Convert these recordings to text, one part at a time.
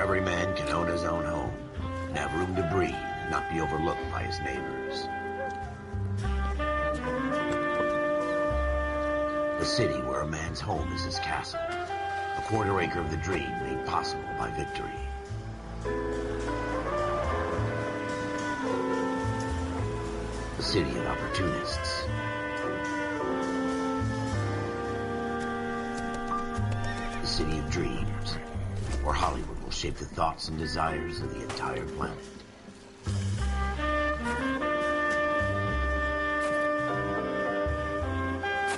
every man can own his own home and have room to breathe and not be overlooked by his neighbors. The city where a man's home is his castle, a quarter acre of the dream made possible by victory. The city of opportunists. The city of dreams, where Hollywood will shape the thoughts and desires of the entire planet.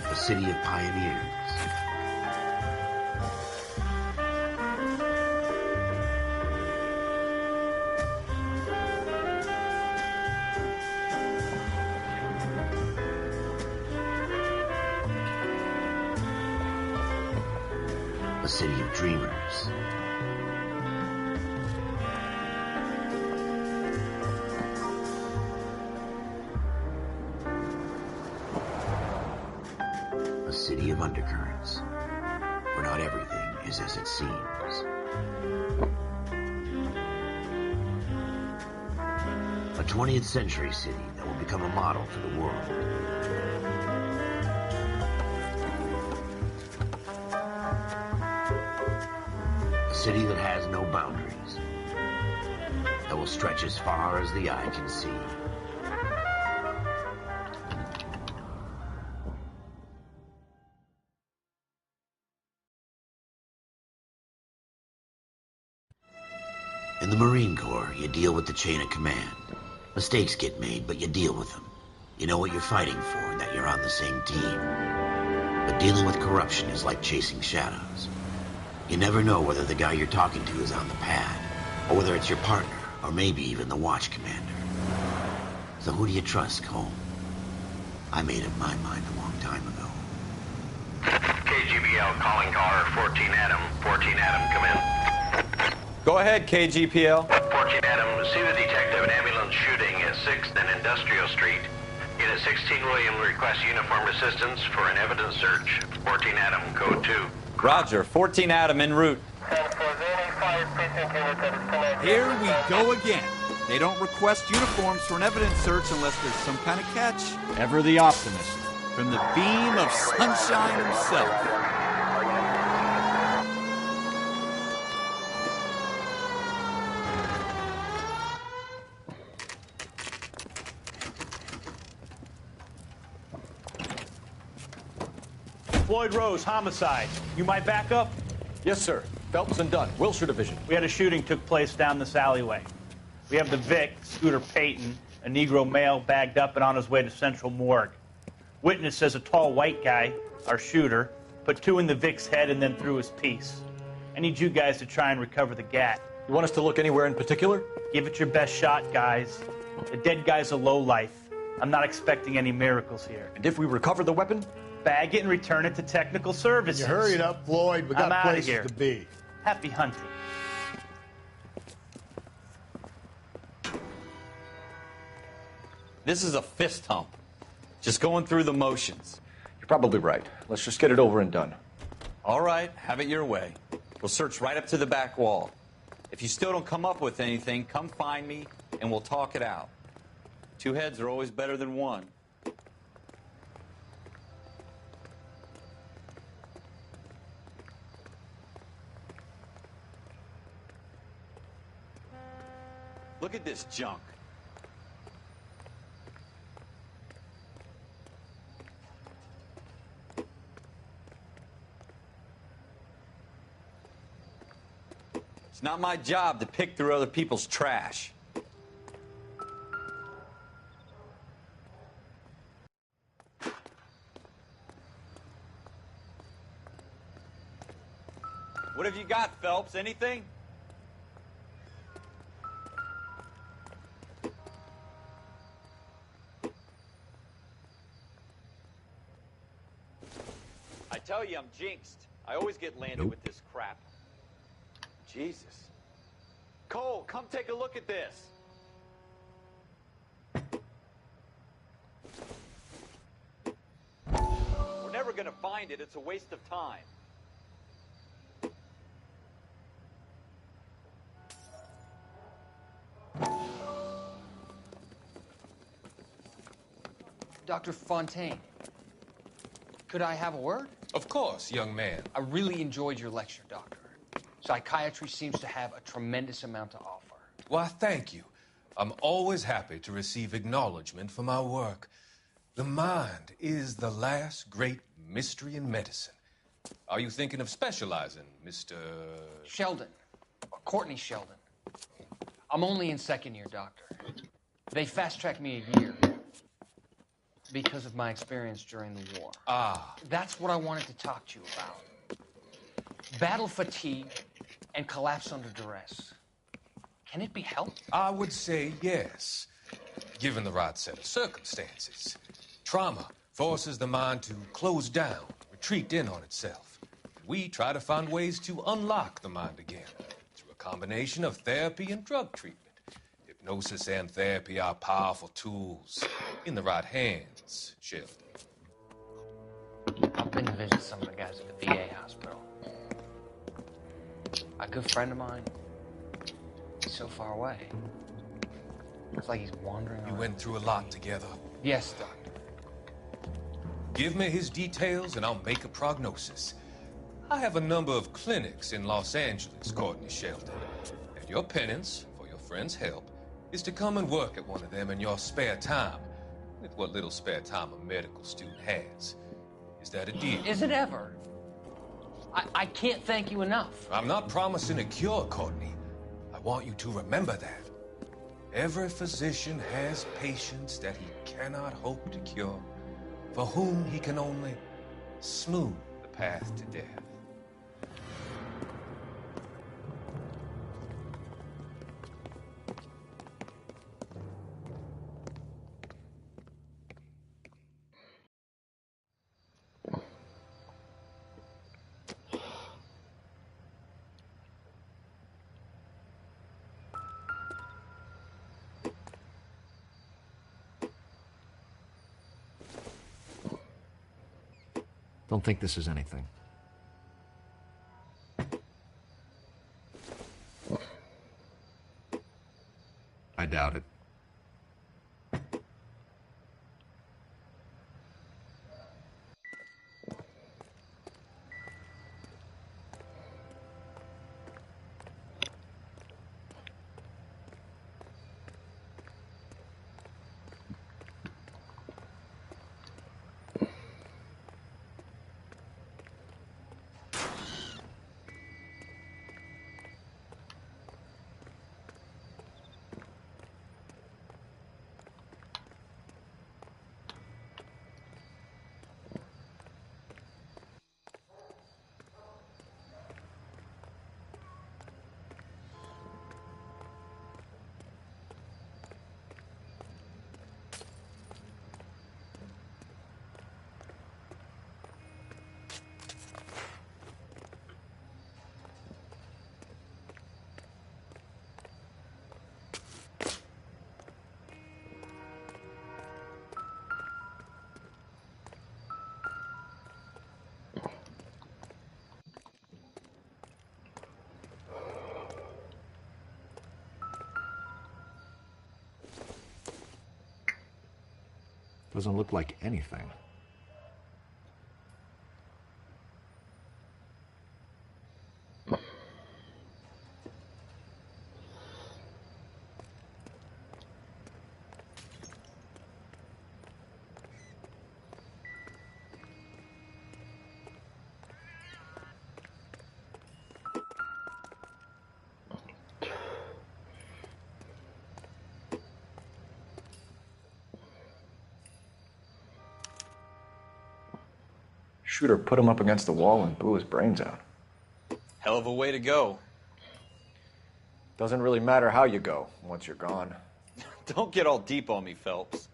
The city of pioneers. The city of dreamers. A city of undercurrents, where not everything is as it seems. A 20th century city that will become a model for the world. A city that has no boundaries, that will stretch as far as the eye can see. In the Marine Corps, you deal with the chain of command. Mistakes get made, but you deal with them. You know what you're fighting for and that you're on the same team. But dealing with corruption is like chasing shadows. You never know whether the guy you're talking to is on the pad, or whether it's your partner, or maybe even the watch commander. So who do you trust, Cole? I made up my mind a long time ago. KGBL calling caller 14 Adam. 14 Adam, come in. Go ahead, KGPL. 14 Adam, see the detective, an ambulance shooting at 6th and Industrial Street. Unit 16 William requests uniformed assistance for an evidence search. 14 Adam, code 2. Roger, 14 Adam en route. Here we go again. They don't request uniforms for an evidence search unless there's some kind of catch. Ever the optimist, from the beam of sunshine himself. Floyd Rose, homicide. You might back up? Yes, sir. Phelps and Dunn, Wilshire Division. We had a shooting took place down this alleyway. We have the Vic, Scooter Payton, a Negro male bagged up and on his way to Central Morgue. Witness says a tall white guy, our shooter, put 2 in the Vic's head and then threw his piece. I need you guys to try and recover the gat. You want us to look anywhere in particular? Give it your best shot, guys. The dead guy's a lowlife. I'm not expecting any miracles here. And if we recover the weapon? Bag it and return it to technical services. You hurry it up, Floyd. We got places here. to be. Happy hunting. This is a fist hump. Just going through the motions. You're probably right. Let's just get it over and done. All right, have it your way. We'll search right up to the back wall. If you still don't come up with anything, come find me and we'll talk it out. 2 heads are always better than 1. Look at this junk. It's not my job to pick through other people's trash. What have you got, Phelps? Anything? I tell you, I'm jinxed. I always get landed with this crap. Jesus. Cole, come take a look at this. We're never going to find it. It's a waste of time. Dr. Fontaine, could I have a word? Of course, young man. I really enjoyed your lecture, Doctor. Psychiatry seems to have a tremendous amount to offer. Why, thank you. I'm always happy to receive acknowledgement for my work. The mind is the last great mystery in medicine. Are you thinking of specializing, Mr. Sheldon. Or Courtney Sheldon. I'm only in second year, Doctor. They fast-tracked me a year because of my experience during the war. Ah. That's what I wanted to talk to you about. Battle fatigue and collapse under duress. Can it be helped? I would say yes, given the right set of circumstances. Trauma forces the mind to close down, retreat in on itself. We try to find ways to unlock the mind again through a combination of therapy and drug treatment. Hypnosis and therapy are powerful tools in the right hands, Sheldon. I've been to visit some of the guys at the VA hospital. A good friend of mine, he's so far away. It's like he's wandering around. You went through a lot together. Yes, Doctor. Give me his details and I'll make a prognosis. I have a number of clinics in Los Angeles, Courtney Sheldon. And your penance, for your friend's help, is to come and work at one of them in your spare time, with what little spare time a medical student has. Is that a deal? Is it ever? I can't thank you enough. I'm not promising a cure, Courtney. I want you to remember that. Every physician has patients that he cannot hope to cure, for whom he can only smooth the path to death. Don't think this is anything. I doubt it. Doesn't look like anything. Shooter put him up against the wall and blew his brains out. Hell of a way to go. Doesn't really matter how you go once you're gone. Don't get all deep on me, Phelps.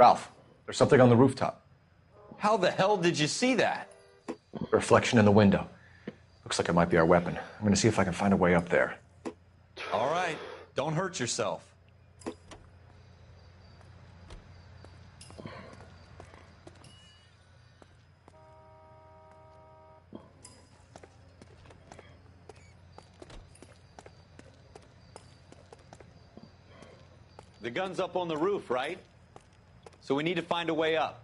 Ralph, there's something on the rooftop. How the hell did you see that? A reflection in the window. Looks like it might be our weapon. I'm gonna see if I can find a way up there. All right, don't hurt yourself. The gun's up on the roof, right? So we need to find a way up.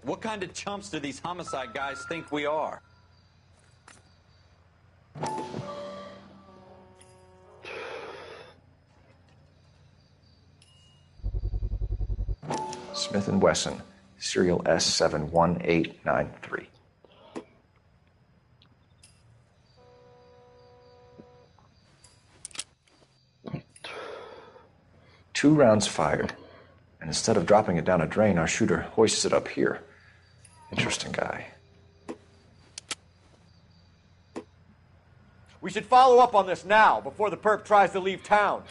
What kind of chumps do these homicide guys think we are? Smith & Wesson, serial S71893. Two rounds fired, and instead of dropping it down a drain, our shooter hoists it up here. Interesting guy. We should follow up on this now, before the perp tries to leave town.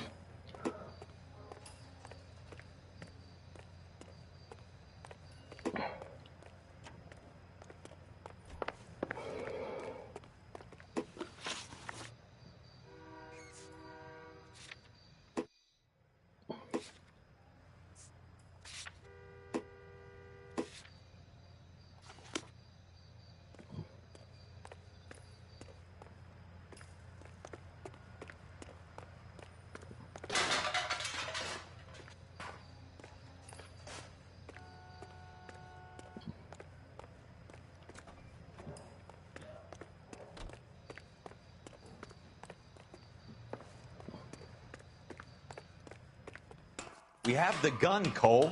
We have the gun, Cole.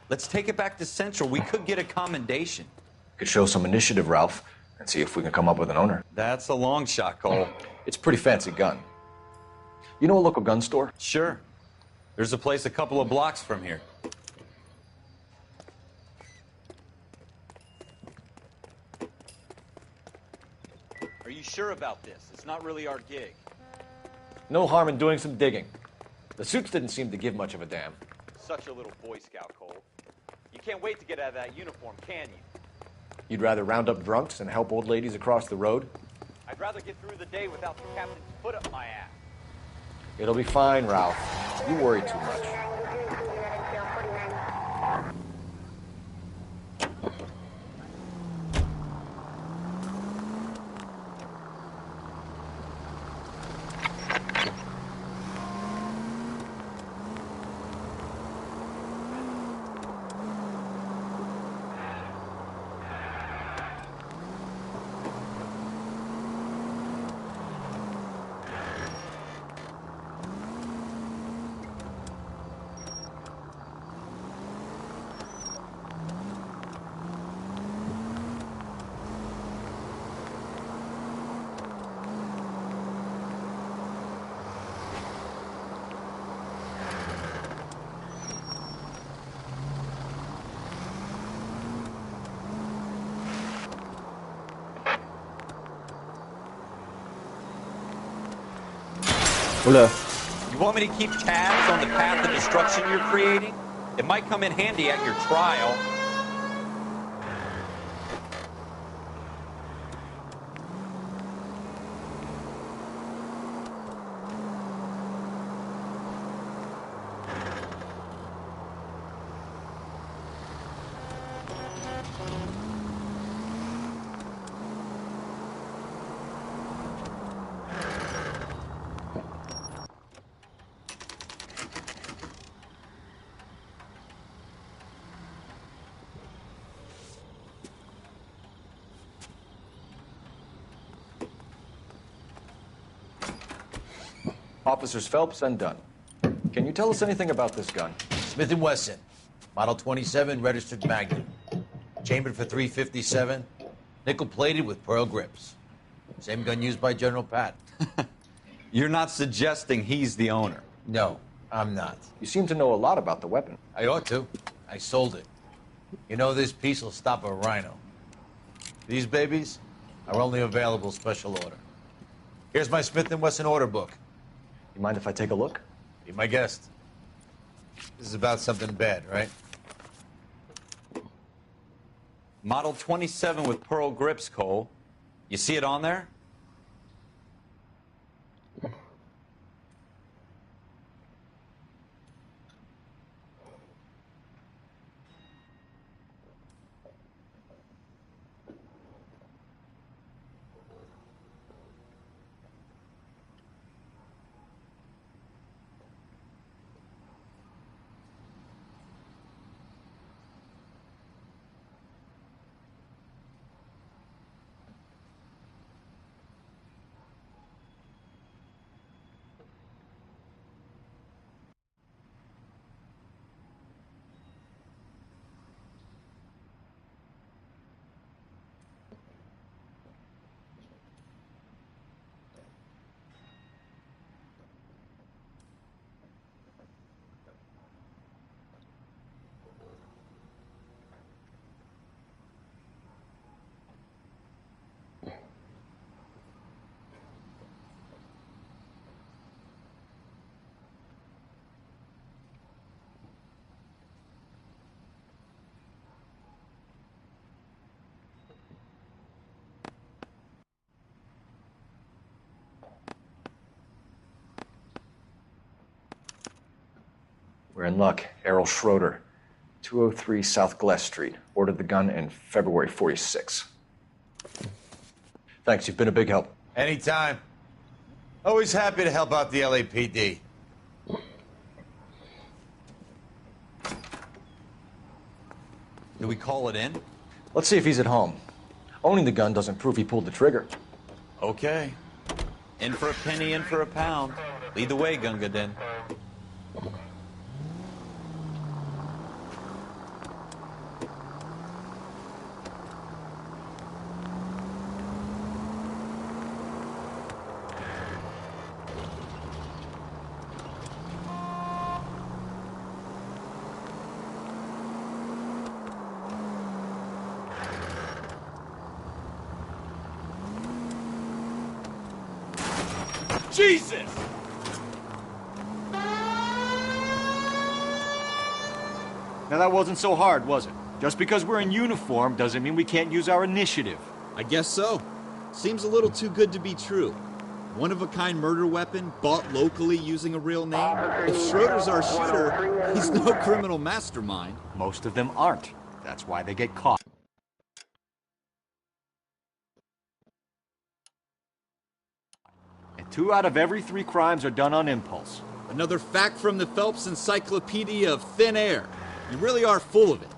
Let's take it back to Central. We could get a commendation. Could show some initiative, Ralph, and see if we can come up with an owner. That's a long shot, Cole. It's a pretty fancy gun. You know a local gun store? Sure. There's a place a couple of blocks from here. Are you sure about this? It's not really our gig. No harm in doing some digging. The suits didn't seem to give much of a damn. Such a little Boy Scout, Cole. You can't wait to get out of that uniform, can you? You'd rather round up drunks and help old ladies across the road? I'd rather get through the day without the captain's foot up my ass. It'll be fine, Ralph. You worry too much. Hola. You want me to keep tabs on the path of destruction you're creating? It might come in handy at your trial. Officers Phelps and Dunn. Can you tell us anything about this gun? Smith & Wesson, Model 27, registered Magnum. Chambered for .357, nickel-plated with pearl grips. Same gun used by General Patton. You're not suggesting he's the owner? No, I'm not. You seem to know a lot about the weapon. I ought to. I sold it. You know, this piece will stop a rhino. These babies are only available special order. Here's my Smith & Wesson order book. You mind if I take a look? Be my guest. This is about something bad, right? Model 27 with pearl grips, Cole. You see it on there? We're in luck. Errol Schroeder, 203 South Glass Street. Ordered the gun in February 46. Thanks, you've been a big help. Anytime. Always happy to help out the LAPD. Do we call it in? Let's see if he's at home. Owning the gun doesn't prove he pulled the trigger. Okay. In for a penny, in for a pound. Lead the way, Gunga Din. Jesus! Now that wasn't so hard, was it? Just because we're in uniform doesn't mean we can't use our initiative. I guess so. Seems a little too good to be true. One-of-a-kind murder weapon, bought locally using a real name. If Schroeder's our shooter, he's no criminal mastermind. Most of them aren't. That's why they get caught. And 2 out of every 3 crimes are done on impulse. Another fact from the Phelps Encyclopedia of Thin Air. You really are full of it.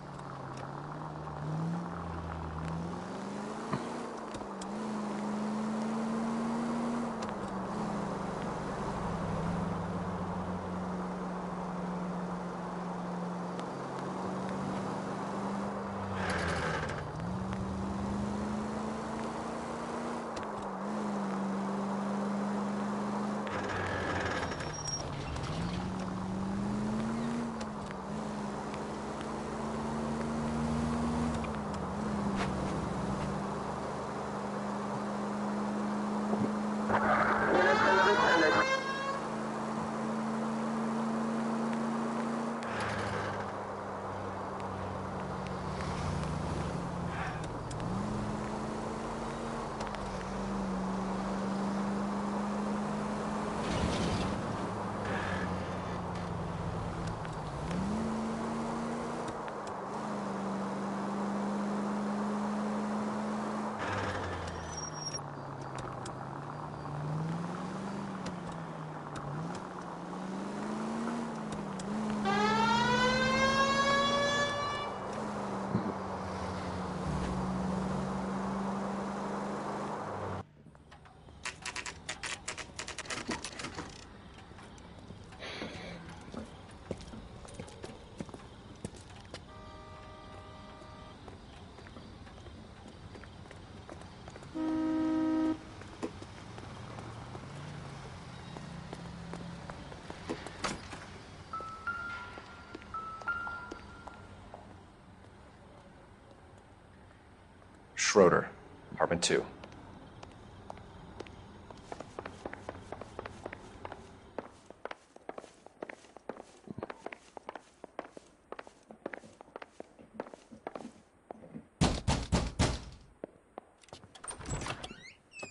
Schroeder, Apartment 2.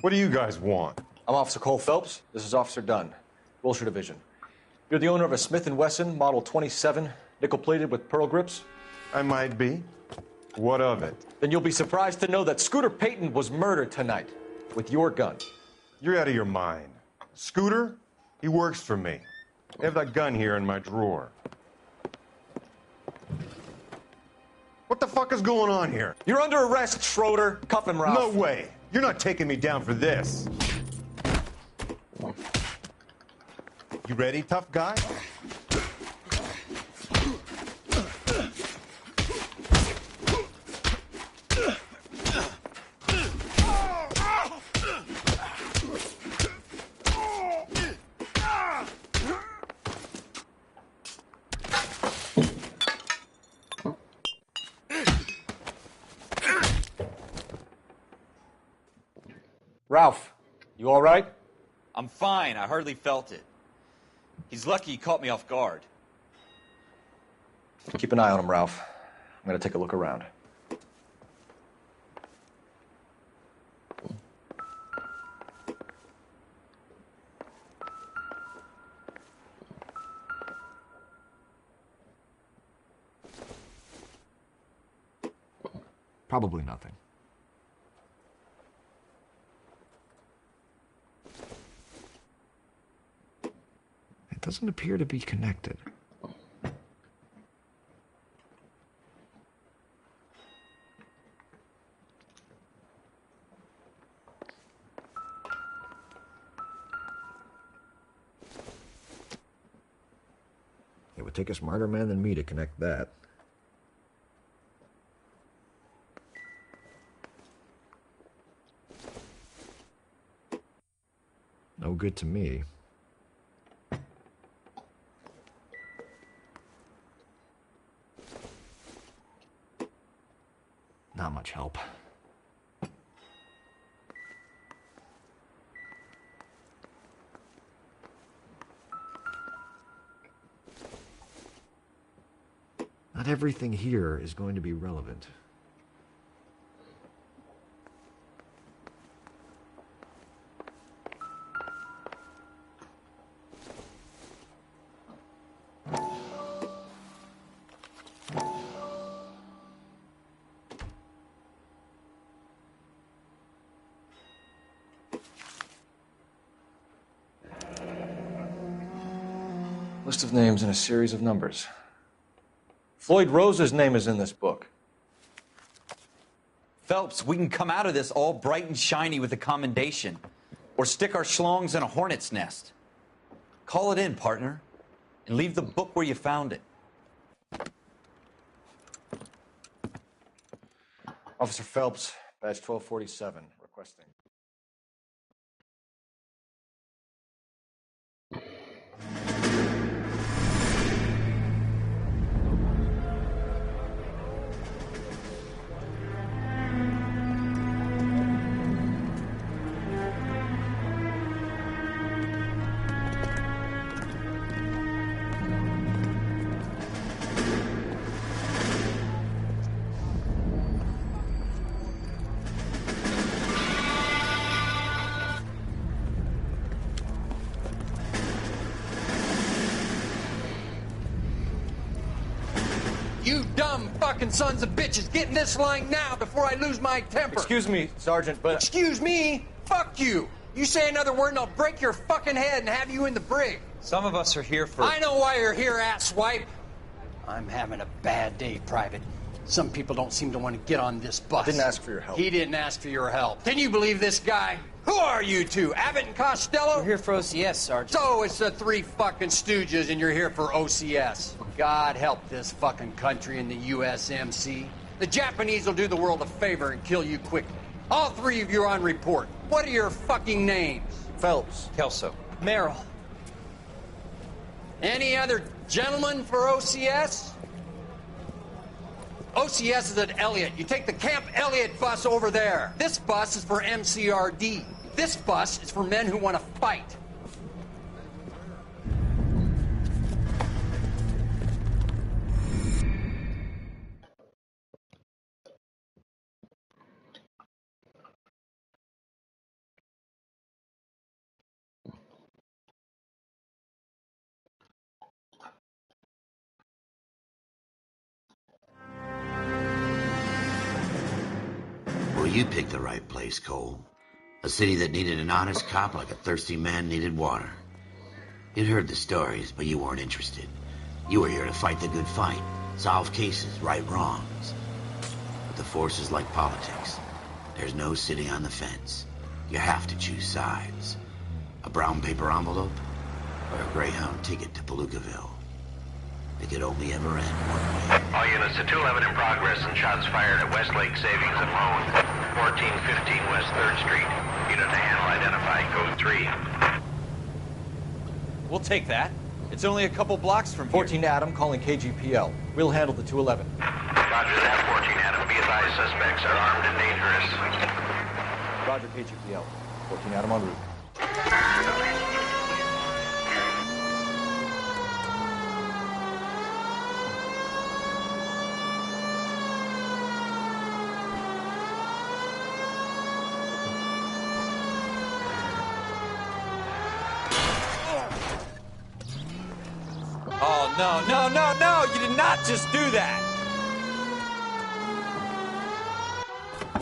What do you guys want? I'm Officer Cole Phelps. This is Officer Dunn, Wilshire Division. You're the owner of a Smith & Wesson Model 27, nickel-plated with pearl grips? I might be. What of it? Then you'll be surprised to know that Scooter Payton was murdered tonight with your gun. You're out of your mind. Scooter? He works for me. I have that gun here in my drawer. What the fuck is going on here? You're under arrest, Schroeder. Cuff him, Ralph. No way. You're not taking me down for this. You ready, tough guy? Ralph, you all right? I'm fine. I hardly felt it. He's lucky he caught me off guard. Keep an eye on him, Ralph. I'm going to take a look around. Probably nothing. It doesn't appear to be connected. It would take a smarter man than me to connect that. No good to me. Not much help. Not everything here is going to be relevant. List of names and a series of numbers. Floyd Rose's name is in this book. Phelps, we can come out of this all bright and shiny with a commendation. Or stick our schlongs in a hornet's nest. Call it in, partner. And leave the book where you found it. Officer Phelps, badge 1247, requesting. You dumb fucking sons of bitches, get in this line now before I lose my temper. Excuse me, Sergeant, but... Excuse me? Fuck you. You say another word and I'll break your fucking head and have you in the brig. Some of us are here for... I know why you're here, asswipe. I'm having a bad day, Private. Some people don't seem to want to get on this bus. I didn't ask for your help. He didn't ask for your help. Can you believe this guy? Who are you two? Abbott and Costello? We're here for OCS, Sergeant. So it's the three fucking stooges and you're here for OCS. God help this fucking country and the USMC. The Japanese will do the world a favor and kill you quickly. All three of you are on report. What are your fucking names? Phelps. Kelso. Merrill. Any other gentlemen for OCS? OCS is at Elliott. You take the Camp Elliott bus over there. This bus is for MCRD. This bus is for men who want to fight. Well, you picked the right place, Cole. A city that needed an honest cop like a thirsty man needed water. You'd heard the stories, but you weren't interested. You were here to fight the good fight, solve cases, right wrongs. But the force is like politics. There's no sitting on the fence. You have to choose sides. A brown paper envelope or a Greyhound ticket to Palookaville. It could only ever end one way. All units to 211 in progress and shots fired at Westlake Savings and Loan, 1415 West 3rd Street. Unit to handle identified, code 3. We'll take that. It's only a couple blocks from here. 14 Adam calling KGPL. We'll handle the 211. Roger that, 14 Adam. Be advised, suspects are armed and dangerous. Roger, KGPL. 14 Adam en route. Oh, no, no, no, no! You did not just do that!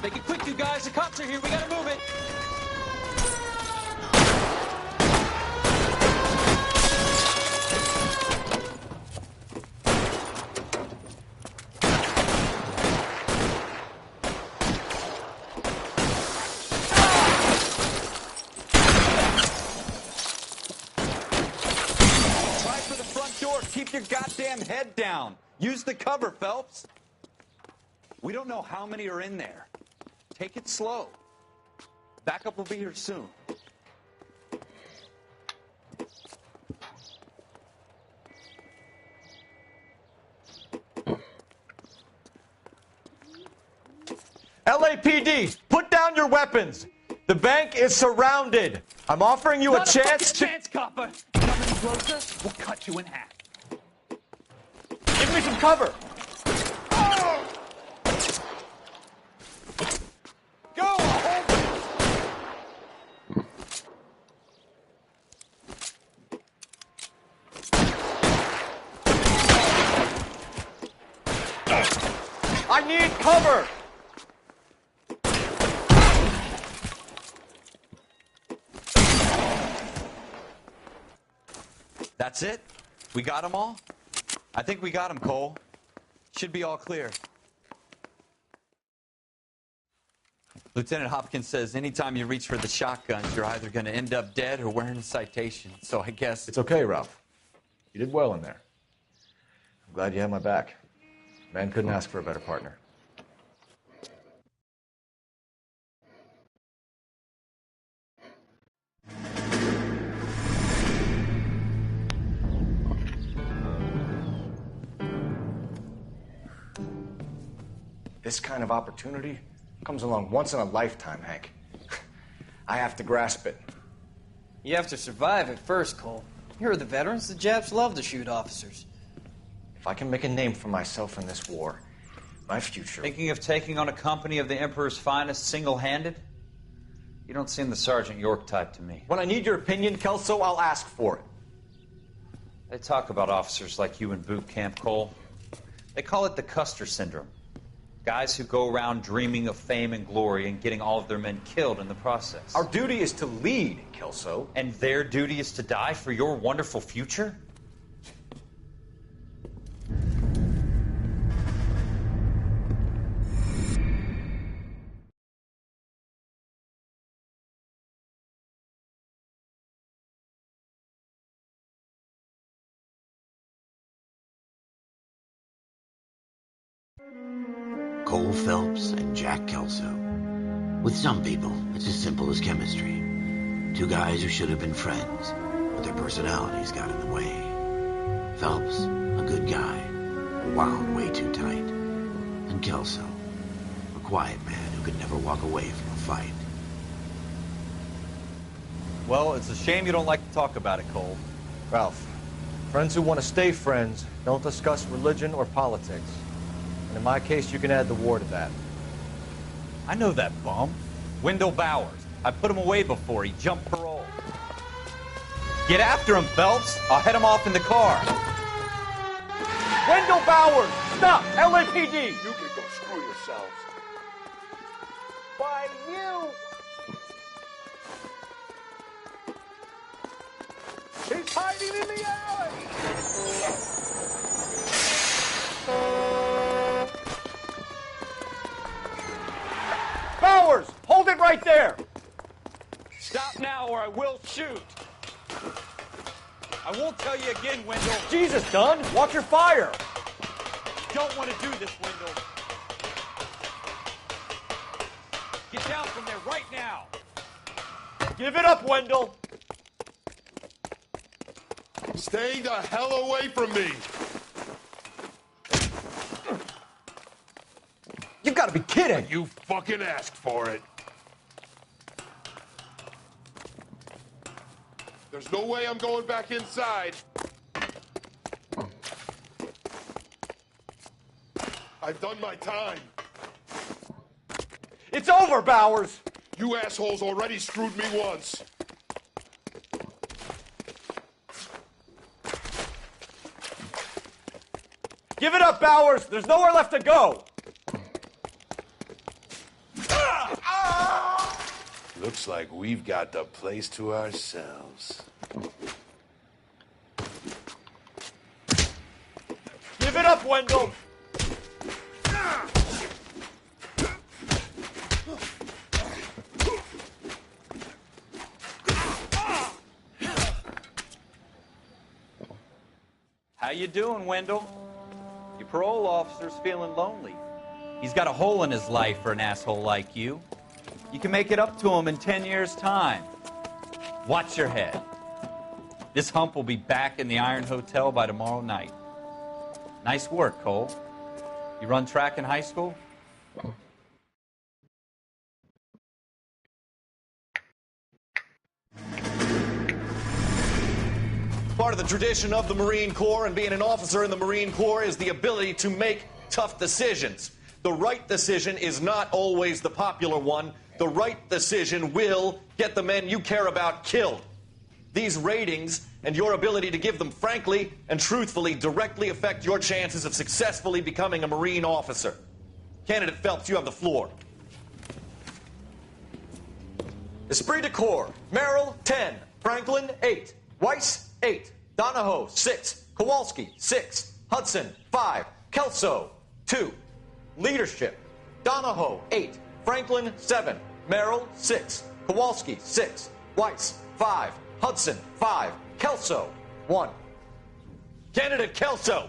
Make it quick, you guys. The cops are here. We gotta move it. Keep your goddamn head down. Use the cover, Phelps. We don't know how many are in there. Take it slow. Backup will be here soon. LAPD, put down your weapons. The bank is surrounded. I'm offering you a chance to... chance, copper. Come any closer, we'll cut you in half. Give me some cover. Oh! Go! I need cover. That's it? We got them all? I think we got them, Cole. Should be all clear. Lieutenant Hopkins says anytime you reach for the shotguns, you're either going to end up dead or wearing a citation. So I guess... It's okay, Ralph. You did well in there. I'm glad you had my back. Man couldn't ask for a better partner. This kind of opportunity comes along once in a lifetime, Hank. I have to grasp it. You have to survive it first, Cole. Here are the veterans. The Japs love to shoot officers. If I can make a name for myself in this war, my future... Thinking of taking on a company of the Emperor's finest single-handed? You don't seem the Sergeant York type to me. When I need your opinion, Kelso, I'll ask for it. They talk about officers like you in boot camp, Cole. They call it the Custer syndrome. Guys who go around dreaming of fame and glory and getting all of their men killed in the process. Our duty is to lead, Kelso. And their duty is to die for your wonderful future? Cole Phelps and Jack Kelso. With some people, it's as simple as chemistry. Two guys who should have been friends, but their personalities got in the way. Phelps, a good guy, wound way too tight. and Kelso, a quiet man who could never walk away from a fight. Well, it's a shame you don't like to talk about it, Cole. Ralph, friends who want to stay friends don't discuss religion or politics. And in my case, you can add the war to that. I know that bum. Wendell Bowers. I put him away before. He jumped parole. Get after him, Phelps. I'll head him off in the car. Wendell Bowers! Stop! LAPD! You can go screw yourselves. By you! He's hiding in the alley! Bowers! Hold it right there! Stop now or I will shoot! I won't tell you again, Wendell. Jesus, Dunn! Watch your fire! Don't want to do this, Wendell. Get down from there right now. Give it up, Wendell! Stay the hell away from me! You've got to be kidding! You fucking asked for it. There's no way I'm going back inside. I've done my time. It's over, Bowers! You assholes already screwed me once. Give it up, Bowers! There's nowhere left to go! Looks like we've got the place to ourselves. Give it up, Wendell! How you doing, Wendell? Your parole officer's feeling lonely. He's got a hole in his life for an asshole like you. You can make it up to him in 10 years' time. Watch your head. This hump will be back in the Iron Hotel by tomorrow night. Nice work, Cole. You run track in high school? Part of the tradition of the Marine Corps and being an officer in the Marine Corps is the ability to make tough decisions. The right decision is not always the popular one. The right decision will get the men you care about killed. These ratings and your ability to give them frankly and truthfully directly affect your chances of successfully becoming a Marine officer. Candidate Phelps, you have the floor. Esprit de Corps, Merrill, 10. Franklin, 8. Weiss, 8. Donahoe, 6. Kowalski, 6. Hudson, 5. Kelso, 2. Leadership, Donahoe, 8. Franklin, 7. Merrill, 6. Kowalski, 6. Weiss, 5. Hudson, 5. Kelso, 1. Candidate Kelso.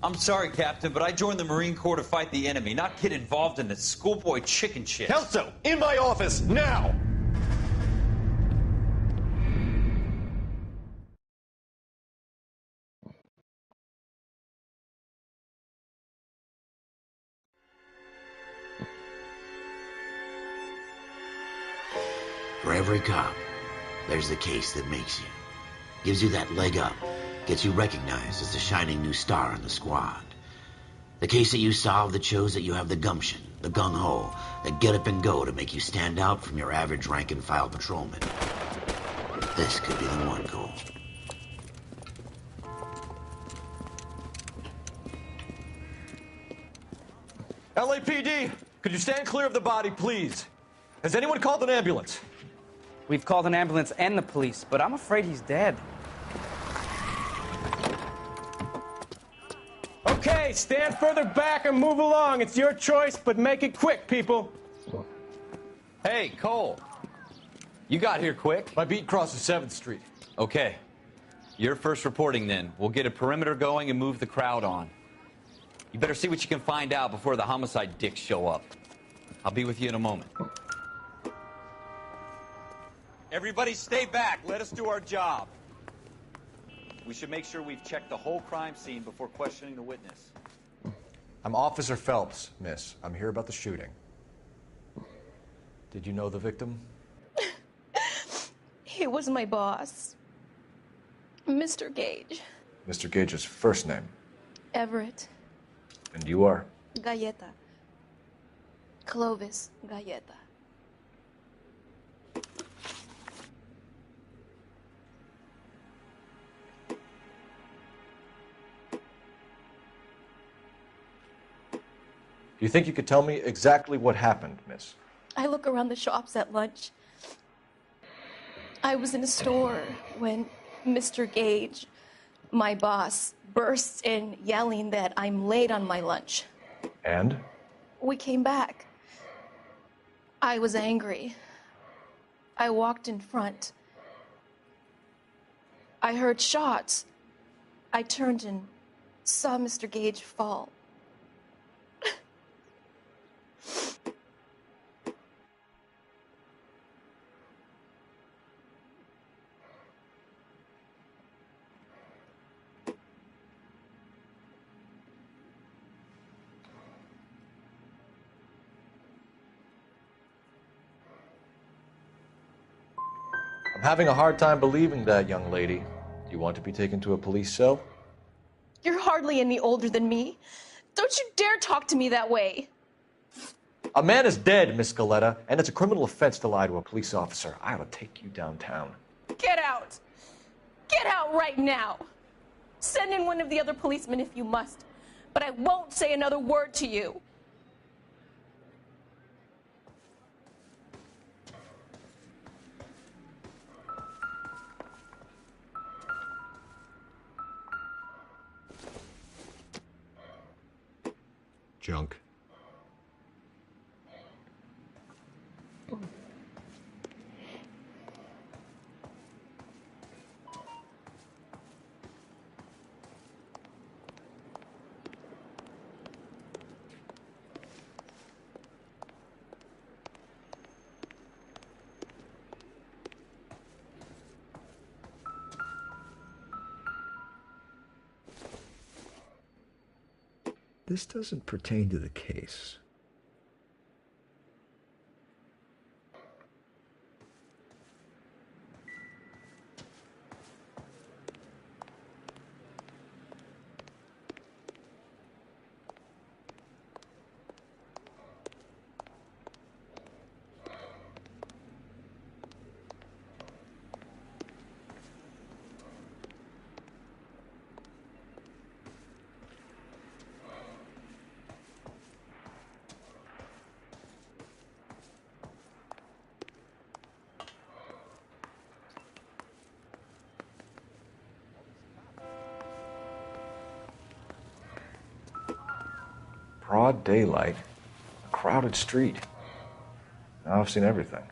I'm sorry, Captain, but I joined the Marine Corps to fight the enemy, not get involved in this schoolboy chicken shit. Kelso, in my office, now! For every cop, there's the case that makes you. Gives you that leg up. Gets you recognized as the shining new star in the squad. The case that you solve that shows that you have the gumption, the gung-ho, the get up and go to make you stand out from your average rank-and-file patrolman. This could be the one, Cole. LAPD, could you stand clear of the body, please? Has anyone called an ambulance? We've called an ambulance and the police, but I'm afraid he's dead. Okay, stand further back and move along. It's your choice, but make it quick, people. Hey, Cole. You got here quick. My beat crosses 7th Street. Okay. You're first reporting then. We'll get a perimeter going and move the crowd on. You better see what you can find out before the homicide dicks show up. I'll be with you in a moment. Everybody stay back. Let us do our job. We should make sure we've checked the whole crime scene before questioning the witness. I'm Officer Phelps, miss. I'm here about the shooting. Did you know the victim? He was my boss, Mr. Gage. Mr. Gage's first name. Everett. And you are? Galleta. Clovis Galleta. Do you think you could tell me exactly what happened, miss? I look around the shops at lunch. I was in a store when Mr. Gage, my boss, bursts in yelling that I'm late on my lunch. And? We came back. I was angry. I walked in front. I heard shots. I turned and saw Mr. Gage fall. I'm having a hard time believing that, young lady. Do you want to be taken to a police cell? You're hardly any older than me. Don't you dare talk to me that way. A man is dead, Miss Galleta, and it's a criminal offense to lie to a police officer. I will take you downtown. Get out. Get out right now. Send in one of the other policemen if you must, but I won't say another word to you. Junk. This doesn't pertain to the case. Broad daylight, a crowded street. Now I've seen everything.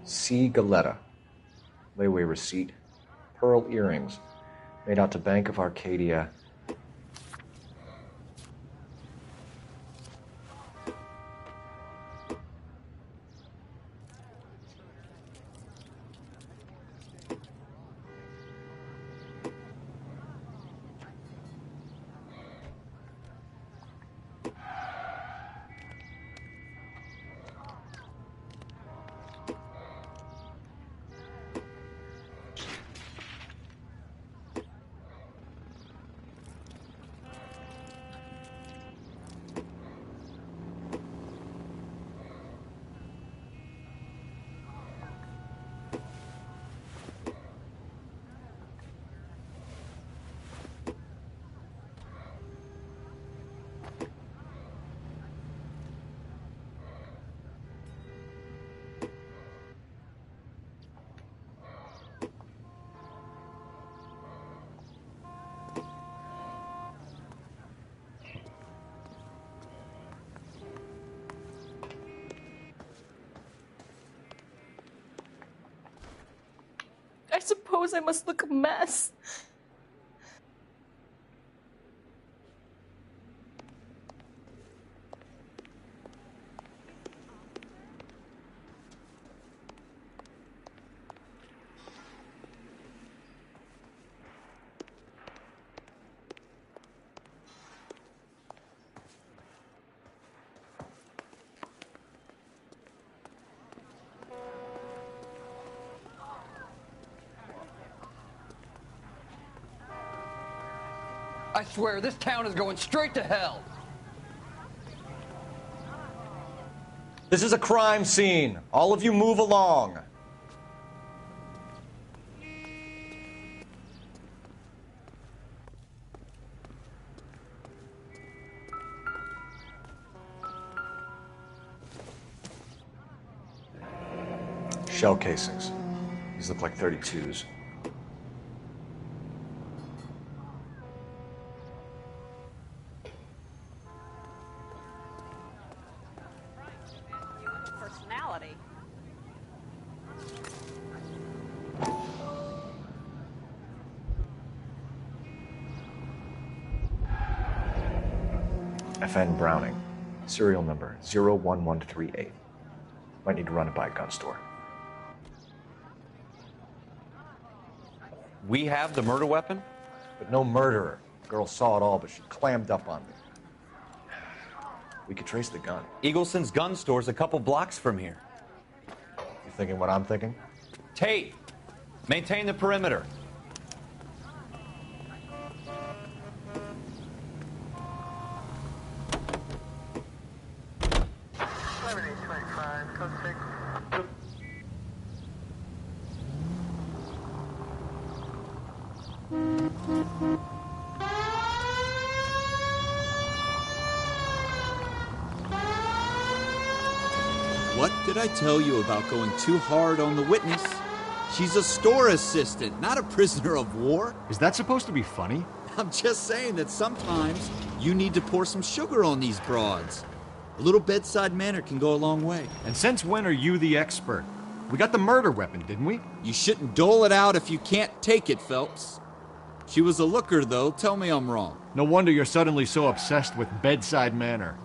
C. Galleta. Layaway receipt. Pearl earrings. Made out to Bank of Arcadia. suppose I must look a mess. I swear, this town is going straight to hell. This is a crime scene. All of you move along. Shell casings. These look like 32s. Personality. FN Browning. Serial number 01138. Might need to run it by a gun store. We have the murder weapon? But no murderer. The girl saw it all, but she clammed up on me. We could trace the gun. Eagleson's gun store's a couple blocks from here. You thinking what I'm thinking? Tate, maintain the perimeter. What did I tell you about going too hard on the witness? She's a store assistant, not a prisoner of war. Is that supposed to be funny? I'm just saying that sometimes you need to pour some sugar on these broads. A little bedside manner can go a long way. And since when are you the expert? We got the murder weapon, didn't we? You shouldn't dole it out if you can't take it, Phelps. She was a looker, though. Tell me I'm wrong. No wonder you're suddenly so obsessed with bedside manner.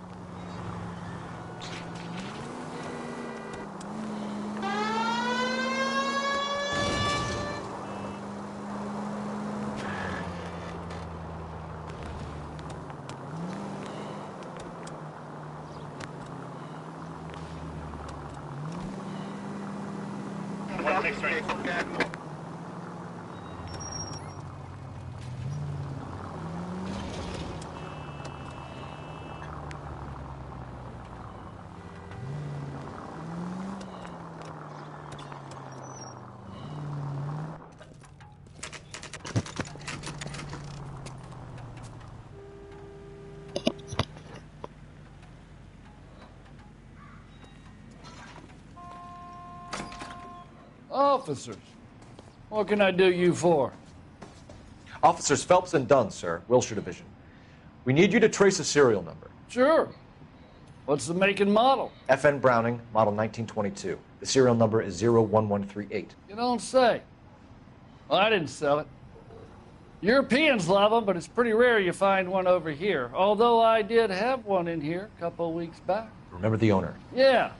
Officers, what can I do you for? Officers Phelps and Dunn, sir, Wilshire Division. We need you to trace a serial number. Sure. What's the make and model? FN Browning, model 1922. The serial number is 01138. You don't say. Well, I didn't sell it. Europeans love them, but it's pretty rare you find one over here. Although I did have one in here a couple of weeks back. Remember the owner? Yeah.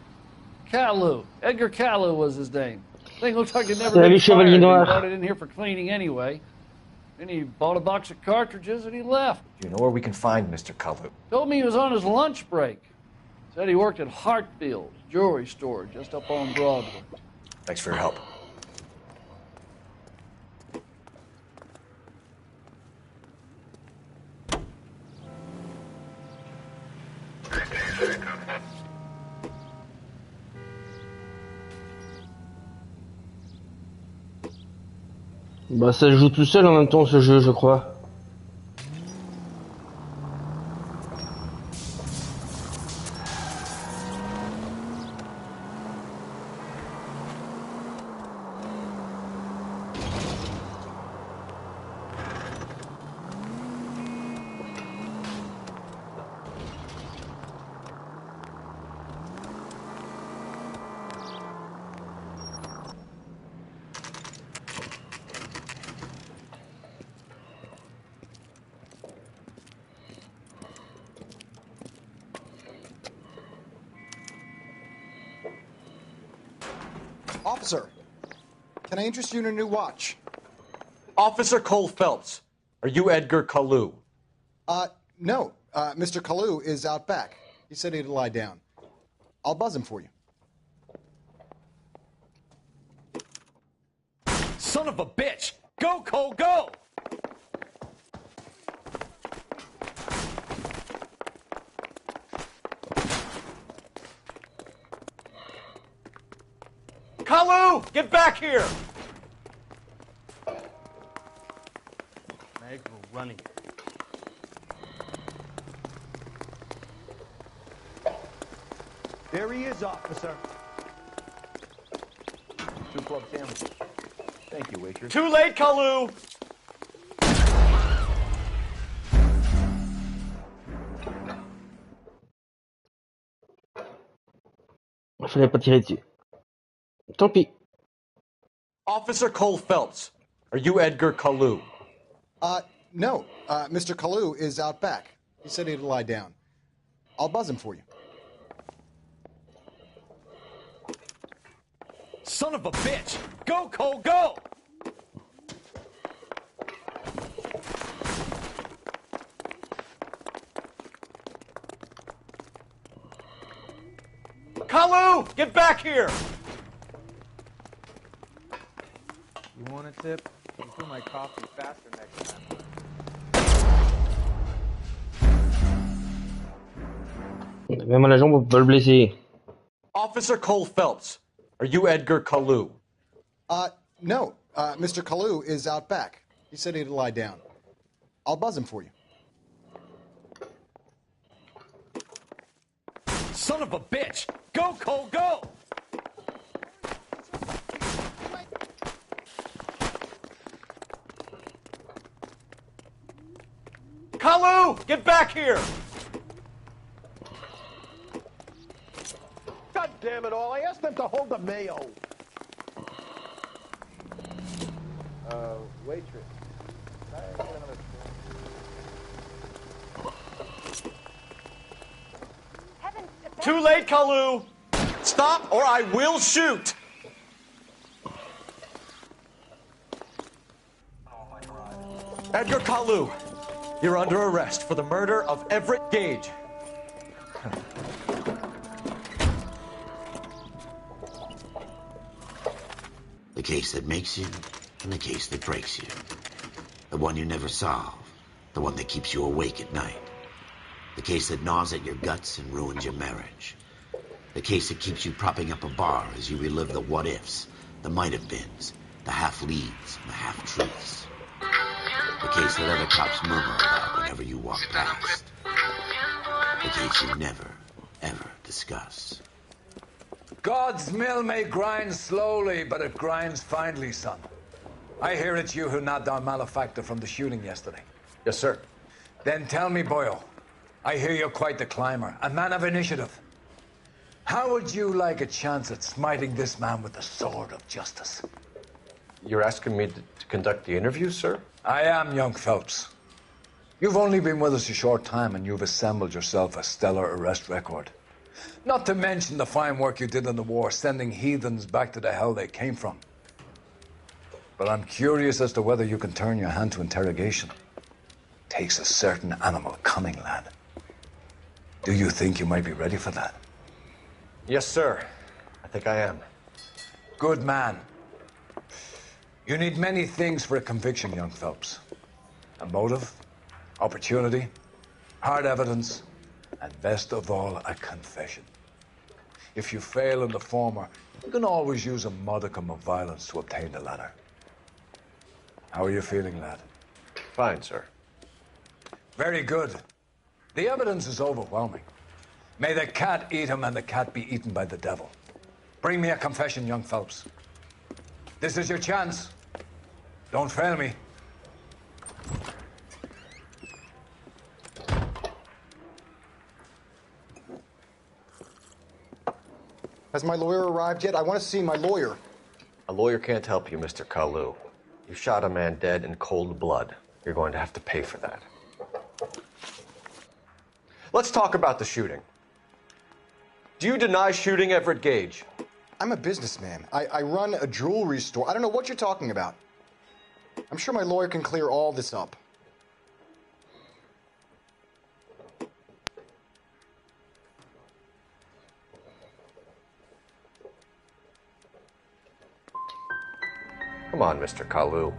Caillou. Edgar Caillou was his name. Thing looks like it never Salut, been fired. He Chevalier Noir. brought it in here for cleaning anyway. Then he bought a box of cartridges and he left. Do you know where we can find Mr. Kalu? Told me he was on his lunch break. Said he worked at Hartfield's jewelry store just up on Broadway. Thanks for your help. Bah ça se joue tout seul en même temps ce jeu, je crois. Officer, can I interest you in a new watch? Officer Cole Phelps, are you Edgar Kalu? No. Mr. Kalu is out back. He said he'd lie down. I'll buzz him for you. Son of a bitch! Go, Cole, go! Kalu, get back here! Meg, we're running. There he is, officer. 2 club sandwiches. Thank you, waitress. Too late, Kalu! Fallait pas tirer dessus. Tant pis. Officer Cole Phelps, are you Edgar Kalu? No. Mr. Kalu is out back. He said he'd lie down. I'll buzz him for you. Son of a bitch! Go, Cole, go! Kalu, get back here! You want a tip? You fill my coffee faster next time. Même à la jambe, on peut pas le blesser. Officer Cole Phelps, are you Edgar Kalu? No. Mr. Kalu is out back. He said he'd lie down. I'll buzz him for you. Son of a bitch! Go, Cole, go! Kalu, get back here! God damn it all, I asked them to hold the mayo. Waitress. Can I get another drink? Too late, Kalu! Stop or I will shoot! Edgar Kalu, you're under arrest for the murder of Everett Gage. The case that makes you, and the case that breaks you. The one you never solve, the one that keeps you awake at night. The case that gnaws at your guts and ruins your marriage. The case that keeps you propping up a bar as you relive the what-ifs, the might-have-beens, the half-leads, and the half-truths. The case that other cops murmur about whenever you walk past. The case you never, ever discuss. God's mill may grind slowly, but it grinds finely, son. I hear it's you who nabbed our malefactor from the shooting yesterday. Yes, sir. Then tell me, Boyle, I hear you're quite the climber, a man of initiative. How would you like a chance at smiting this man with the sword of justice? You're asking me to conduct the interview, sir? I am, young Phelps. You've only been with us a short time, and you've assembled yourself a stellar arrest record. Not to mention the fine work you did in the war, sending heathens back to the hell they came from. But I'm curious as to whether you can turn your hand to interrogation. Takes a certain animal cunning, lad. Do you think you might be ready for that? Yes, sir. I think I am. Good man. You need many things for a conviction, young Phelps. A motive, opportunity, hard evidence, and best of all, a confession. If you fail in the former, you can always use a modicum of violence to obtain the latter. How are you feeling, lad? Fine, sir. Very good. The evidence is overwhelming. May the cat eat him and the cat be eaten by the devil. Bring me a confession, young Phelps. This is your chance. Don't fail me. Has my lawyer arrived yet? I want to see my lawyer. A lawyer can't help you, Mr. Kalu. You shot a man dead in cold blood. You're going to have to pay for that. Let's talk about the shooting. Do you deny shooting Everett Gage? I'm a businessman. I run a jewelry store. I don't know what you're talking about. I'm sure my lawyer can clear all this up. Come on, Mr. Kalu.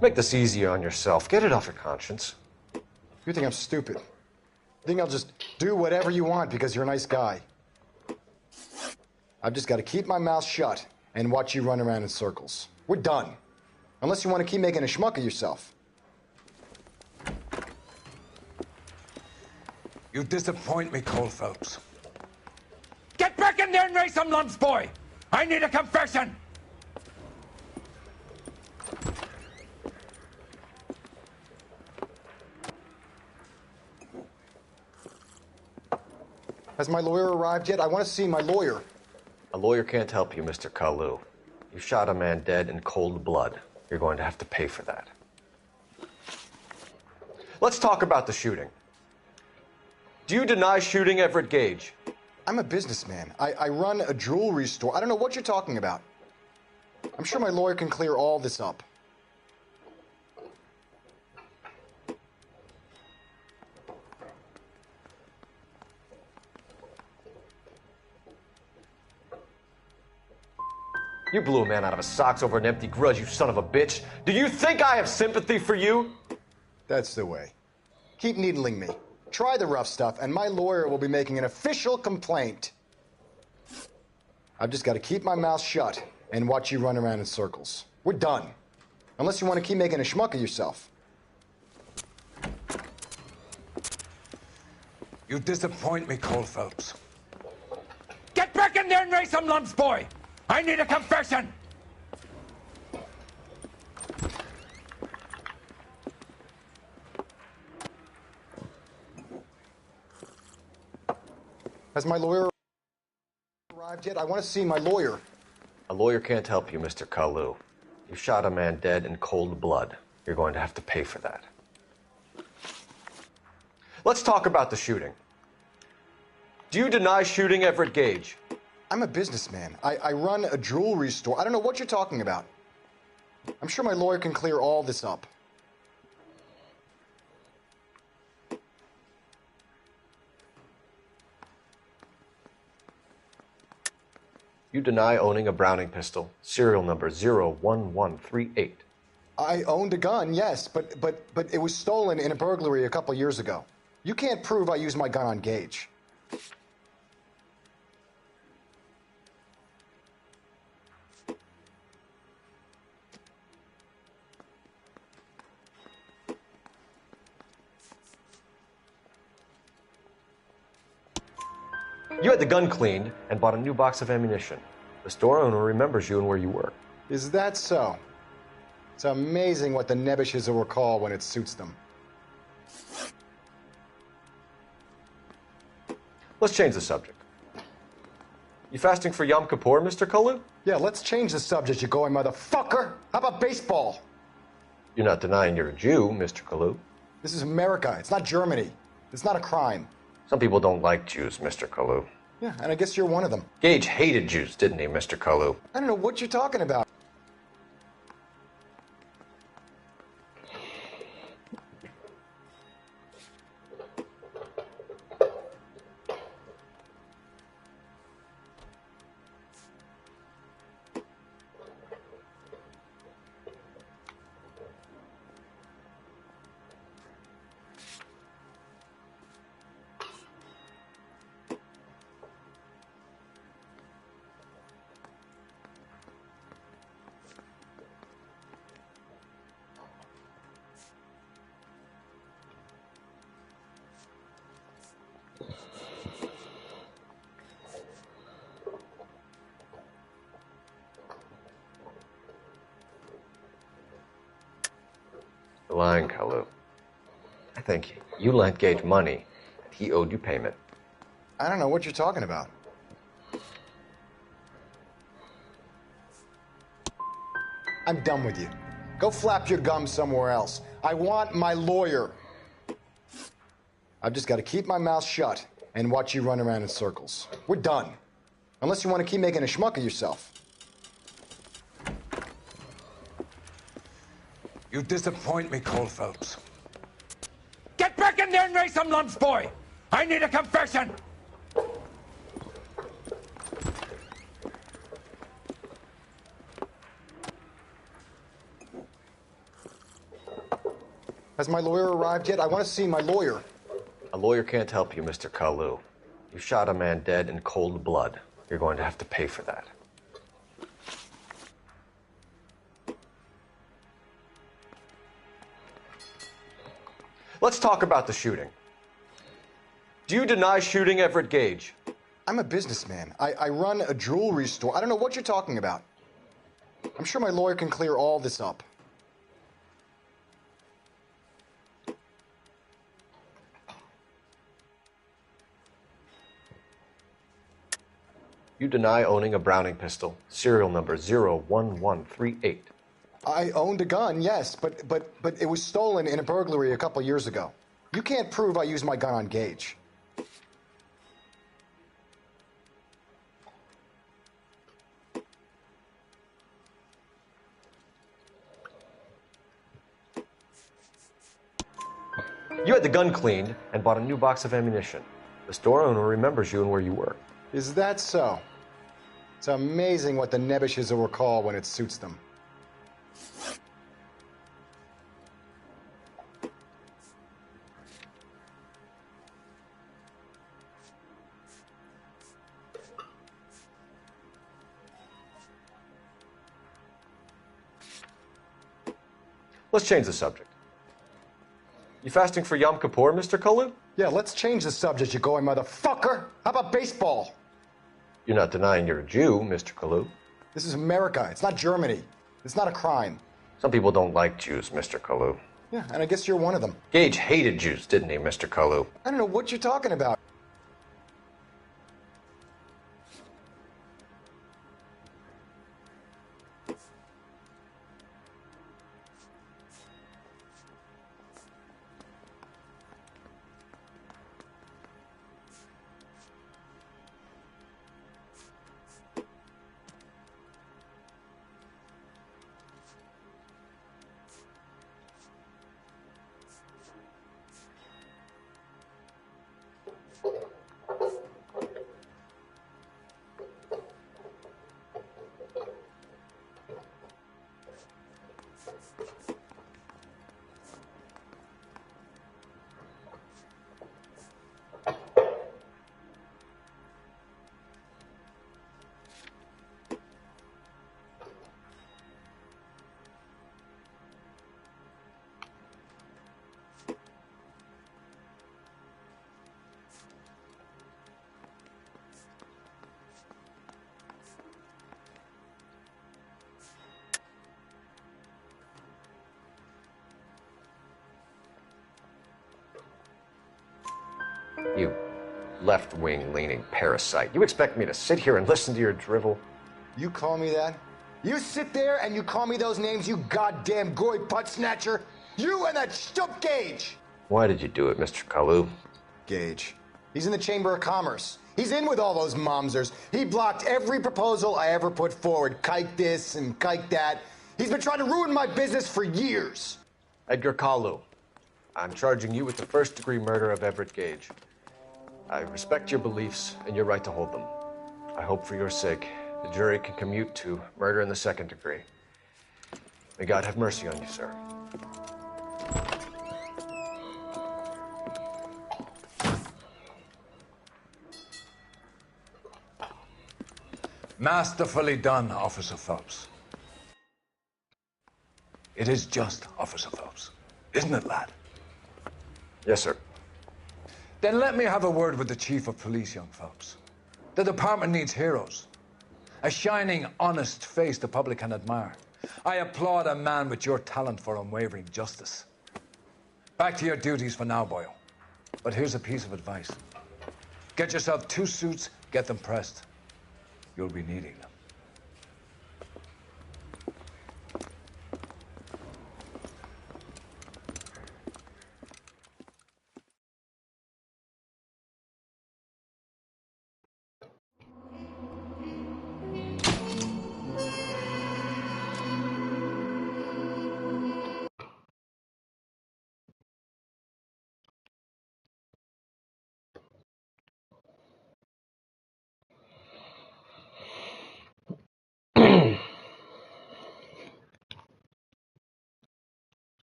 Make this easier on yourself. Get it off your conscience. You think I'm stupid? You think I'll just do whatever you want because you're a nice guy? I've just got to keep my mouth shut and watch you run around in circles. We're done. Unless you want to keep making a schmuck of yourself. You disappoint me, Cole Phelps. Get back in there and raise some lumps, boy! I need a confession! Has my lawyer arrived yet? I want to see my lawyer. A lawyer can't help you, Mr. Kalu. You shot a man dead in cold blood. You're going to have to pay for that. Let's talk about the shooting. Do you deny shooting Everett Gage? I'm a businessman. I run a jewelry store. I don't know what you're talking about. I'm sure my lawyer can clear all this up. You blew a man out of his socks over an empty grudge, you son of a bitch. Do you think I have sympathy for you? That's the way. Keep needling me. Try the rough stuff, and my lawyer will be making an official complaint. I've just got to keep my mouth shut and watch you run around in circles. We're done. Unless you want to keep making a schmuck of yourself. You disappoint me, Cole Phelps. Get back in there and raise some lumps, boy! I need a confession! Has my lawyer arrived yet? I want to see my lawyer. A lawyer can't help you, Mr. Kalu. You shot a man dead in cold blood. You're going to have to pay for that. Let's talk about the shooting. Do you deny shooting Everett Gage? I'm a businessman. I run a jewelry store. I don't know what you're talking about. I'm sure my lawyer can clear all this up. You deny owning a Browning pistol, serial number 01138. I owned a gun, yes, but it was stolen in a burglary a couple years ago. You can't prove I used my gun on Gage. You had the gun cleaned and bought a new box of ammunition. The store owner remembers you and where you were. Is that so? It's amazing what the Nebbishes will recall when it suits them. Let's change the subject. You fasting for Yom Kippur, Mr. Kalu? Yeah, let's change the subject, you going motherfucker. How about baseball? You're not denying you're a Jew, Mr. Kalu. This is America. It's not Germany. It's not a crime. Some people don't like Jews, Mr. Kalu. Yeah, and I guess you're one of them. Gage hated Jews, didn't he, Mr. Kalu? I don't know what you're talking about. You're lying, Kalu. I think you lent Gage money, and he owed you payment. I don't know what you're talking about. I'm done with you. Go flap your gums somewhere else. I want my lawyer. I've just got to keep my mouth shut and watch you run around in circles. We're done. Unless you want to keep making a schmuck of yourself. You disappoint me, Cole Phelps. Get back in there and raise some lumps, boy! I need a confession! Has my lawyer arrived yet? I want to see my lawyer. A lawyer can't help you, Mr. Kalu. You shot a man dead in cold blood. You're going to have to pay for that. Let's talk about the shooting. Do you deny shooting Everett Gage? I'm a businessman. I run a jewelry store. I don't know what you're talking about. I'm sure my lawyer can clear all this up. You deny owning a Browning pistol, serial number 01138. I owned a gun, yes, but it was stolen in a burglary a couple years ago. You can't prove I used my gun on Gage. You had the gun cleaned and bought a new box of ammunition. The store owner remembers you and where you were. Is that so? It's amazing what the Nebbishes will recall when it suits them. Let's change the subject. You fasting for Yom Kippur, Mr. Kalu? Yeah, let's change the subject, you going motherfucker. How about baseball? You're not denying you're a Jew, Mr. Kalu. This is America. It's not Germany. It's not a crime. Some people don't like Jews, Mr. Kalu. Yeah, and I guess you're one of them. Gage hated Jews, didn't he, Mr. Kalu? I don't know what you're talking about. You left-wing leaning parasite. You expect me to sit here and listen to your drivel? You call me that? You sit there and you call me those names, you goddamn goy butt snatcher? You and that stup Gage! Why did you do it, Mr. Kalu? Gage. He's in the Chamber of Commerce. He's in with all those momsers. He blocked every proposal I ever put forward. Kike this and kike that. He's been trying to ruin my business for years. Edgar Kalu, I'm charging you with the first-degree murder of Everett Gage. I respect your beliefs and your right to hold them. I hope for your sake the jury can commute to murder in the second degree. May God have mercy on you, sir. Masterfully done, Officer Phelps. It is just, Officer Phelps. Isn't it, lad? Yes, sir. Then let me have a word with the Chief of Police, young Phelps. The department needs heroes. A shining, honest face the public can admire. I applaud a man with your talent for unwavering justice. Back to your duties for now, boyo. But here's a piece of advice. Get yourself 2 suits, get them pressed. You'll be needing them.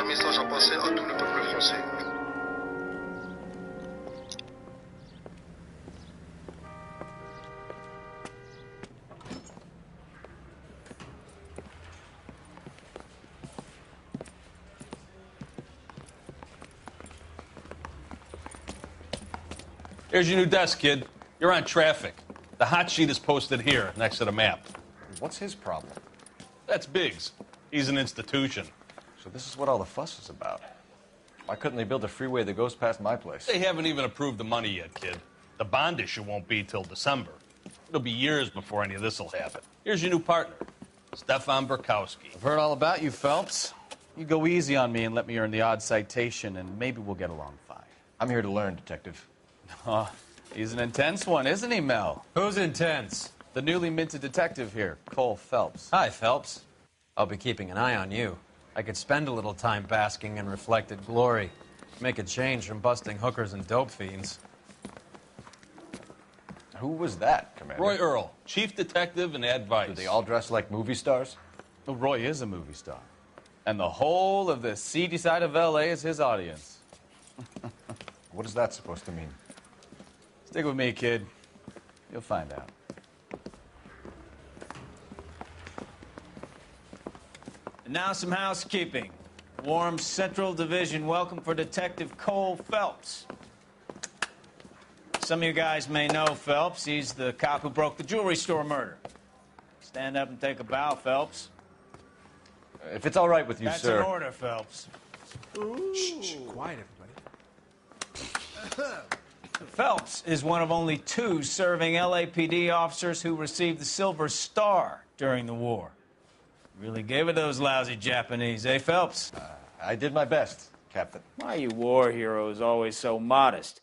message en pensée à tout le peuple français. Here's your new desk, kid. You're on traffic. The hot sheet is posted here, next to the map. What's his problem? That's Biggs. He's an institution. So this is what all the fuss is about. Why couldn't they build a freeway that goes past my place? They haven't even approved the money yet, kid. The bond issue won't be till December. It'll be years before any of this will happen. Here's your new partner, Stefan Burkowski. I've heard all about you, Phelps. You go easy on me and let me earn the odd citation, and maybe we'll get along fine. I'm here to learn, Detective. Oh, he's an intense one, isn't he, Mel? Who's intense? The newly minted detective here, Cole Phelps. Hi, Phelps. I'll be keeping an eye on you. I could spend a little time basking in reflected glory. Make a change from busting hookers and dope fiends. Who was that, Commander? Roy Earl, chief detective and advice. Do they all dress like movie stars? Well, Roy is a movie star. And the whole of the seedy side of L.A. is his audience. What is that supposed to mean? Stick with me, kid. You'll find out. And now some housekeeping. Warm Central Division welcome for Detective Cole Phelps. Some of you guys may know Phelps. He's the cop who broke the jewelry store murder. Stand up and take a bow, Phelps. If it's all right with you, That's sir. That's an order, Phelps. Shh, quiet, everybody. Phelps is one of only 2 serving LAPD officers who received the Silver Star during the war. Really gave it those lousy Japanese, eh, Phelps? I did my best, Captain. Why are you war heroes always so modest?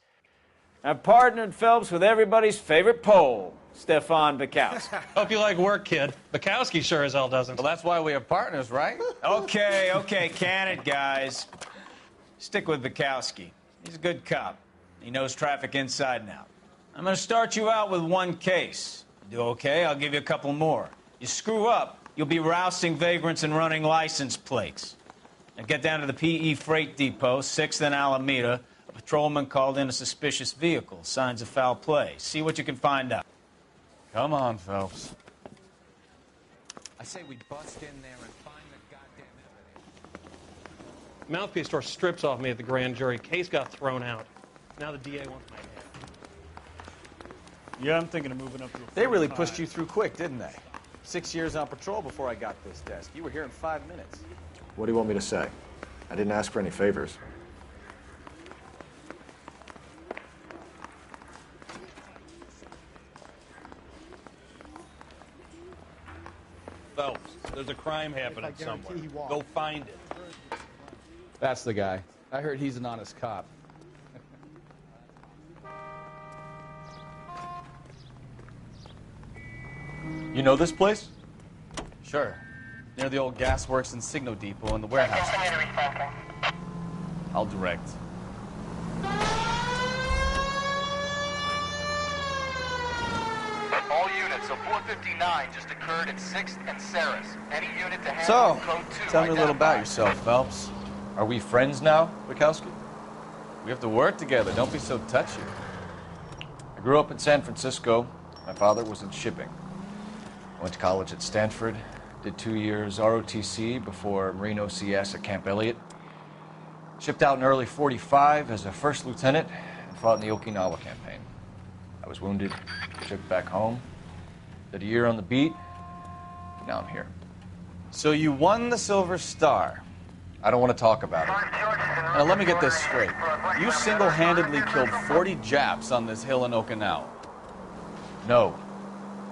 I've partnered Phelps with everybody's favorite Pole, Stefan Bukowski. Hope you like work, kid. Bukowski sure as hell doesn't. Well, that's why we have partners, right? Okay, can it, guys. Stick with Bukowski. He's a good cop. He knows traffic inside and out. I'm going to start you out with 1 case. You do okay, I'll give you a couple more. You screw up, you'll be rousting vagrants and running license plates. Now get down to the PE Freight Depot, 6th and Alameda. A patrolman called in a suspicious vehicle. Signs of foul play. See what you can find out. Come on, Phelps. I say we bust in there and find the goddamn evidence. Mouthpiece tore strips off me at the grand jury. Case got thrown out. Now the DA wants my head. Yeah, I'm thinking of moving up to a They really 45. pushed you through quick, didn't they? 6 years on patrol before I got this desk. You were here in 5 minutes. What do you want me to say? I didn't ask for any favors. Phelps, there's a crime happening somewhere. Go find it. That's the guy. I heard he's an honest cop. You know this place? Sure. Near the old gasworks and Signo Depot and the warehouse. I'll direct. All units, so 459 just occurred at 6th and Saris. Any unit to handle So, code 2. tell me a little about yourself, Phelps. Are we friends now, Bukowski? We have to work together. Don't be so touchy. I grew up in San Francisco. My father was in shipping. I went to college at Stanford, did 2 years ROTC before Marine OCS at Camp Elliott. Shipped out in early '45 as a first lieutenant and fought in the Okinawa campaign. I was wounded, shipped back home, did a year on the beat, now I'm here. So you won the Silver Star. I don't want to talk about it. Now let me get this straight. You single-handedly killed 40 Japs on this hill in Okinawa. No.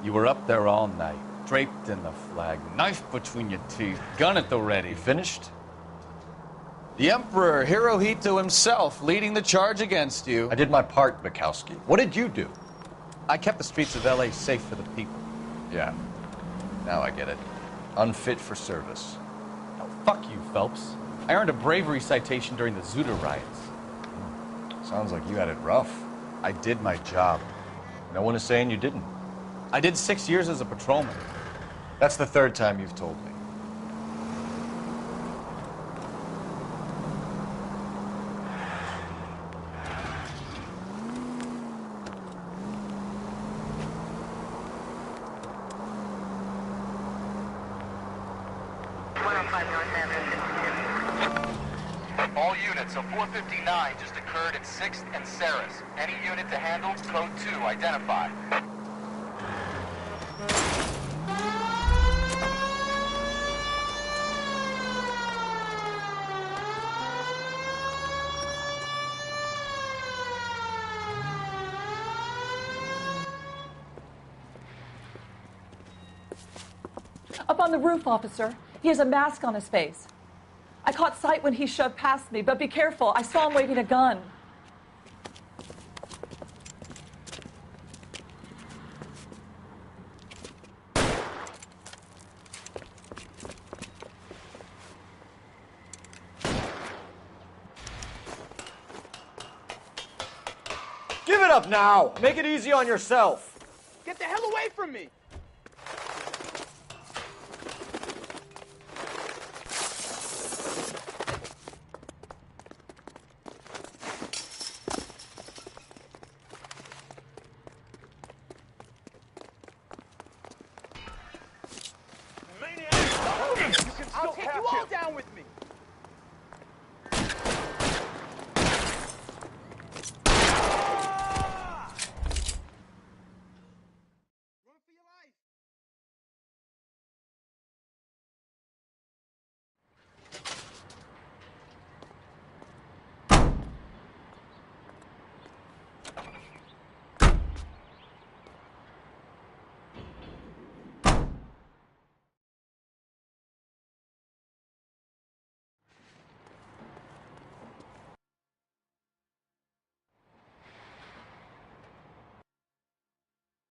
You were up there all night, draped in the flag, knife between your teeth, gun at the ready. Finished? The Emperor Hirohito himself leading the charge against you. I did my part, Bukowski. What did you do? I kept the streets of L.A. safe for the people. Yeah. Now I get it. Unfit for service. Oh, fuck you, Phelps. I earned a bravery citation during the Zuda riots. Sounds like you had it rough. I did my job. No one is saying you didn't. I did 6 years as a patrolman. That's the 3rd time you've told me. All units, a 459 just occurred at 6th and Saris. Any unit to handle, code 2, identify. Up on the roof, officer. He has a mask on his face. I caught sight when he shoved past me, but be careful. I saw him waving a gun. Give it up now! Make it easy on yourself! Get the hell away from me! I'll take you all down with me.